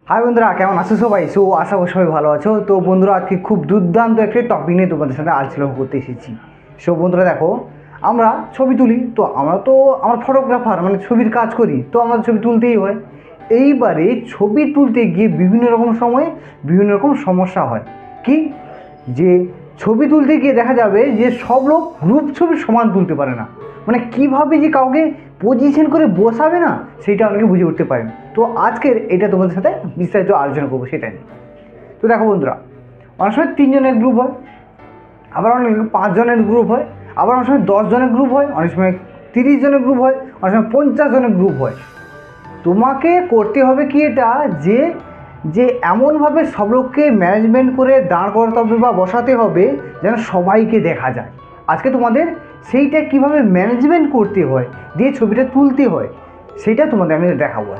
High বন্ধুরা, কেমন আছো সবাই? আশা করি সবাই ভালো আছো। তো বন্ধুরা, আজকে খুব দুর্দান্ত একটা টপিক নিয়ে তোমাদের সাথে আলোচনা করতে এসেছি। বন্ধুরা দেখো, আমরা ছবি তুলি, তো আমরা ফটোগ্রাফার, মানে ছবির কাজ করি, তো আমাদের ছবি তুলতেই হয়। এইবারে ছবি তুলতে গিয়ে বিভিন্ন রকম সময়ে বিভিন্ন রকম সমস্যা হয়। কি যে ছবি তুলতে গিয়ে দেখা যাবে যে সব লোক গ্রুপ ছবি সমান তুলতে পারে না, মানে কিভাবে যে কাউকে পজিশন করে বসাবে না, সেটা অনেকে বুঝে উঠতে পারেন। তো আজকের এটা তোমাদের সাথে বিস্তারিত আলোচনা করবো সেটা নিয়ে। তো দেখো বন্ধুরা, অনেক সময় 3 জনের গ্রুপ হয়, আবার অনেক 5 জনের গ্রুপ হয়, আবার অনেক সময় 10 জনের গ্রুপ হয়, অনেক সময় 30 জনের গ্রুপ হয়, অনেক সময় 50 জনের গ্রুপ হয়। তোমাকে করতে হবে কি এটা, যে যে এমনভাবে সব লোককে ম্যানেজমেন্ট করে দাঁড় করাতে হবে বা বসাতে হবে যেন সবাইকে দেখা যায়। আজকে তোমাদের সেইটা কিভাবে ম্যানেজমেন্ট করতে হয়, দিয়ে ছবিটা তুলতে হয়, সেটা তোমাদের আমি দেখাবো।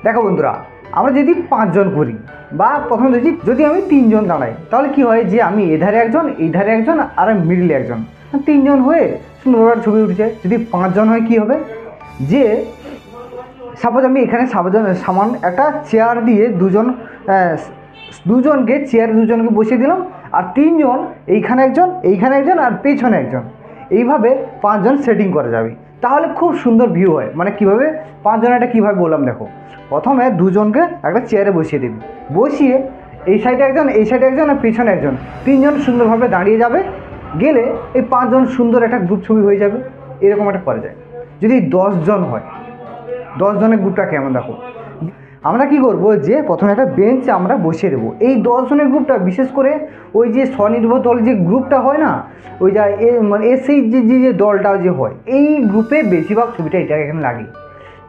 দেখো বন্ধুরা, আমরা যদি 5 জন করি, বা প্রথমে যদি আমি 3 জন দাঁড়াই, তাহলে কি হয় যে আমি এধারে একজন, এইধারে একজন, আর মিডলে একজন, 3 জন হয়ে সুন্দরভাবে ছবি উঠছে। যদি 5 জন হয় কি হবে, যে সাপোজ আমি এখানে সামান একটা চেয়ার দিয়ে দুজনকে চেয়ারে দুজনকে বসিয়ে দিলাম, আর 3 জন এইখানে একজন আর পেছনে একজন, এইভাবে 5 জন সেটিং করা যাবে। তাহলে খুব সুন্দর ভিউ হয়। মানে কিভাবে 5 জন, এটা কীভাবে বললাম দেখো। প্রথমে দুজনকে একটা চেয়ারে বসিয়ে দিবি, বসিয়ে এই সাইডে একজন, এই সাইডে একজন, আর পেছনে একজন, 3 জন সুন্দরভাবে দাঁড়িয়ে যাবে। গেলে এই 5 জন সুন্দর একটা গ্রুপ ছবি হয়ে যাবে। এরকম একটা করা যায়। যদি 10 জন হয়, 10 জনের গ্রুপটা কেমন দেখো। আমরা কি করব, যে প্রথমে একটা বেঞ্চ আমরা বসিয়ে দেবো। এই 10 জনের গ্রুপটা বিশেষ করে ওই যে স্বনির্ভর দল যে গ্রুপটা হয় না, ওই যা মানে এসএই যে দলটা যে হয়, এই গ্রুপে বেশিরভাগ ছবিটা এটা এখানে লাগে।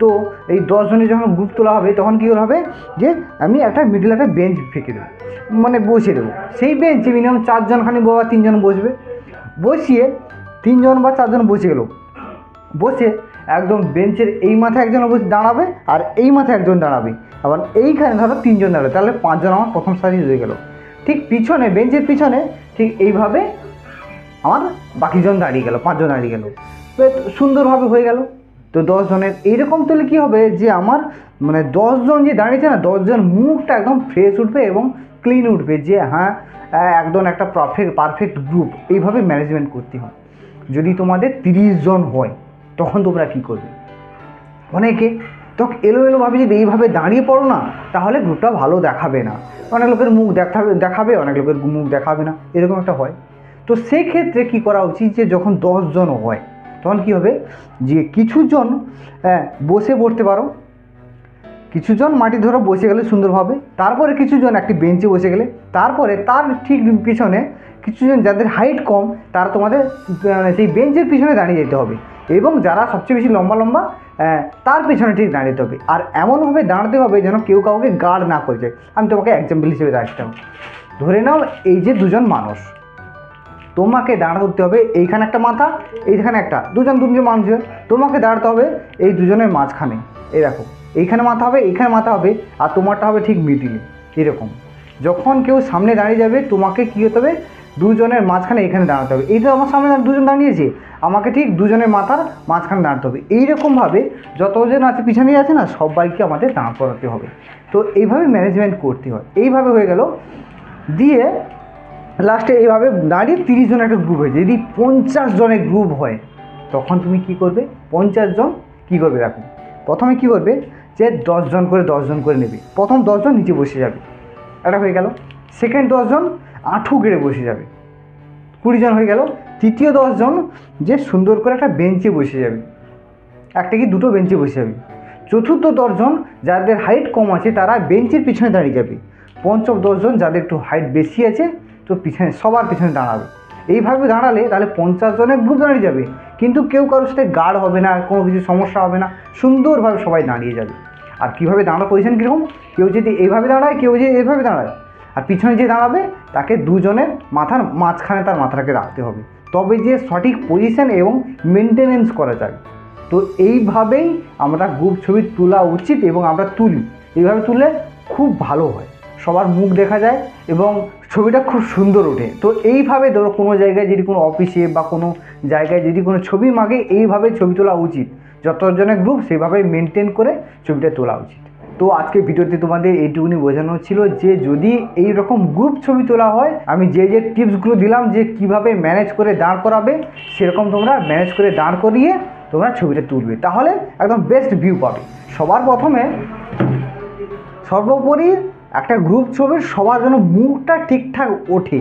তো এই 10 জনের যখন গ্রুপ তোলা হবে, তখন কী হবে, যে আমি একটা মিডল একটা বেঞ্চ ফেঁকে দেবো, মানে বসিয়ে দেবো। সেই বেঞ্চে মিনিমাম 4 জন খানি বা 3 জন বসবে। বসিয়ে 3 জন বা 4 জন বসে গেল, বসে একদম বেঞ্চের এই মাথায় একজন অবশ্যই দাঁড়াবে, আর এই মাথায় একজন দাঁড়াবে। আবার এইখানে ধরো 3 জন দাঁড়াবে, তাহলে 5 জন আমার প্রথম সারি হয়ে গেল। ঠিক পিছনে, বেঞ্চের পিছনে ঠিক এইভাবে আমার বাকিজন দাঁড়িয়ে গেল, 5 জন দাঁড়িয়ে গেল, তো সুন্দরভাবে হয়ে গেল। তো 10 জনের এইরকম তুলে কী হবে, যে আমার মানে 10 জন যে দাঁড়িয়েছে না, 10 জন মুখটা একদম ফ্রেশ উঠবে এবং ক্লিন উঠবে, যে হ্যাঁ একদম একটা পারফেক্ট গ্রুপ। এইভাবে ম্যানেজমেন্ট করতে হয়। যদি তোমাদের 30 জন হয়, তখন তোমরা কী করবে, অনেকে তখন এলোমেলোভাবে যদি এইভাবে দাঁড়িয়ে পড়ো না, তাহলে গ্রুপটা ভালো দেখাবে না। অনেক লোকের মুখ দেখাবে, অনেক লোকের মুখ দেখাবে না, এরকম একটা হয়। তো সেক্ষেত্রে কী করা উচিত, যে যখন 10 জন হয়, তখন কী হবে, যে কিছুজন বসে পড়তে পারো, কিছুজন মাটি ধরে বসে গেলে সুন্দরভাবে, তারপরে কিছুজন একটি বেঞ্চে বসে গেলে, তারপরে তার ঠিক পিছনে কিছুজন যাদের হাইট কম, তারা তোমাদের সেই বেঞ্চের পিছনে দাঁড়িয়ে যেতে হবে, এবং যারা সবচেয়ে বেশি লম্বা তার পিছনে ঠিক দাঁড়াতে হবে। আর এমনভাবে দাঁড়াতে হবে যেন কেউ কাউকে গার্ড না করে যায়। আমি তোমাকে এক্সাম্পল হিসেবে রাখতাম, ধরে নাও এই যে 2 জন মানুষ, তোমাকে দাঁড়াতে হবে এইখানে একটা মাথা, এইখানে একটা, দুজন মানুষ, তোমাকে দাঁড়াতে হবে এই দুজনের মাঝখানে। এই দেখো, এইখানে মাথা হবে, এইখানে মাথা হবে, আর তোমারটা হবে ঠিক মিডিলে। এরকম যখন কেউ সামনে দাঁড়িয়ে যাবে, তোমাকে কী হতে হবে, 2 জনের মাঝখানে এখানে দাঁড়াতে হবে। এই তো আমার সামনে 2 জন দাঁড়িয়েছে, আমাকে ঠিক 2 জনের মাথার মাঝখানে দাঁড়াতে হবে। এইরকমভাবে যতজন আছে পিছনে আছে না, সবাইকে আমাদের দাঁড় করাতে হবে। তো এইভাবে ম্যানেজমেন্ট করতে হয়। এইভাবে হয়ে গেল, দিয়ে লাস্টে এইভাবে দাঁড়িয়ে 30 জনের একটা গ্রুপ হয়েছে। যদি 50 জনের গ্রুপ হয়, তখন তুমি কি করবে, 50 জন কী করবে দেখো। প্রথমে কি করবে, যে 10 জন করে নেবে। প্রথম 10 জন নিচে বসে যাবে, এটা হয়ে গেল। সেকেন্ড 10 জন আঁঠু গেড়ে বসে যাবে, 20 জন হয়ে গেল। তৃতীয় 10 জন যে সুন্দর করে একটা বেঞ্চে বসে যাবে, একটা কি দুটো বেঞ্চে বসে যাবে। চতুর্থ 10 জন যাদের হাইট কম আছে, তারা বেঞ্চের পিছনে দাঁড়িয়ে যাবে। পঞ্চম 10 জন যাদের একটু হাইট বেশি আছে, তো পিছনে সবার পিছনে দাঁড়াবে। এইভাবে দাঁড়ালে তাহলে 50 জনের গ্রুপ দাঁড়িয়ে যাবে, কিন্তু কেউ কারোর সাথে গার্ড হবে না, কোনো কিছু সমস্যা হবে না, সুন্দরভাবে সবাই দাঁড়িয়ে যাবে। আর কীভাবে দাঁড়ানো পজিশন কীরকম, কেউ যদি এইভাবে দাঁড়ায়, কেউ যদি এইভাবে দাঁড়ায়, আর পিছনে যে দাঁড়াবে তাকে 2 জনের মাথার মাঝখানে তার মাথাটাকে রাখতে হবে, তবে যে সঠিক পজিশন এবং মেনটেনেন্স করা যায়। তো এইভাবেই আমরা গ্রুপ ছবি তোলা উচিত, এবং আমরা তুলি। এইভাবে তুললে খুব ভালো হয়, সবার মুখ দেখা যায় এবং ছবিটা খুব সুন্দর ওঠে। তো এইভাবে ধরো কোনো জায়গায় যদি কোনো অফিসে বা কোনো জায়গায় যদি কোনো ছবি মাগে, এইভাবে ছবি তোলা উচিত। যতজনের গ্রুপ সেইভাবে মেনটেন করে ছবিটা তোলা উচিত। তো আজকে ভিডিওতে তোমাদের এইটুকুনি বোঝানো ছিল যে যদি এই রকম গ্রুপ ছবি তোলা হয়, আমি যে টিপসগুলো দিলাম যে কিভাবে ম্যানেজ করে দাঁড় করাবে, সেরকম তোমরা ম্যানেজ করে দাঁড় করিয়ে তোমরা ছবিটা তুলবে, তাহলে একদম বেস্ট ভিউ পাবে। সবার প্রথমে সর্বোপরি একটা গ্রুপ ছবির সবার জন্য মুখটা ঠিকঠাক ওঠে,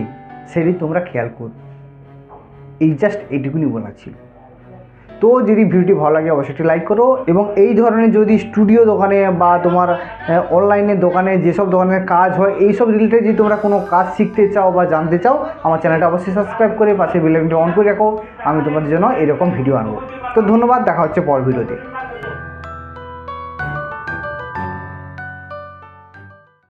সেটি তোমরা খেয়াল করো। এই জাস্ট এইটুকুনি বলা ছিল। তো যদি ভিডিওটি ভালো লাগে অবশ্যই লাইক করো, এবং এই ধরনের যদি স্টুডিও দোকানে বা তোমার অনলাইনের দোকানে যেসব দোকানের কাজ হয়, এইসব রিলেটেড যদি তোমরা কোনো কাজ শিখতে চাও বা জানতে চাও, আমার চ্যানেলটা অবশ্যই সাবস্ক্রাইব করে পাশে বেল আইকনটি অন করে রাখো। আমি তোমাদের জন্য এরকম ভিডিও আনবো। তো ধন্যবাদ, দেখা হচ্ছে পরের ভিডিওতে।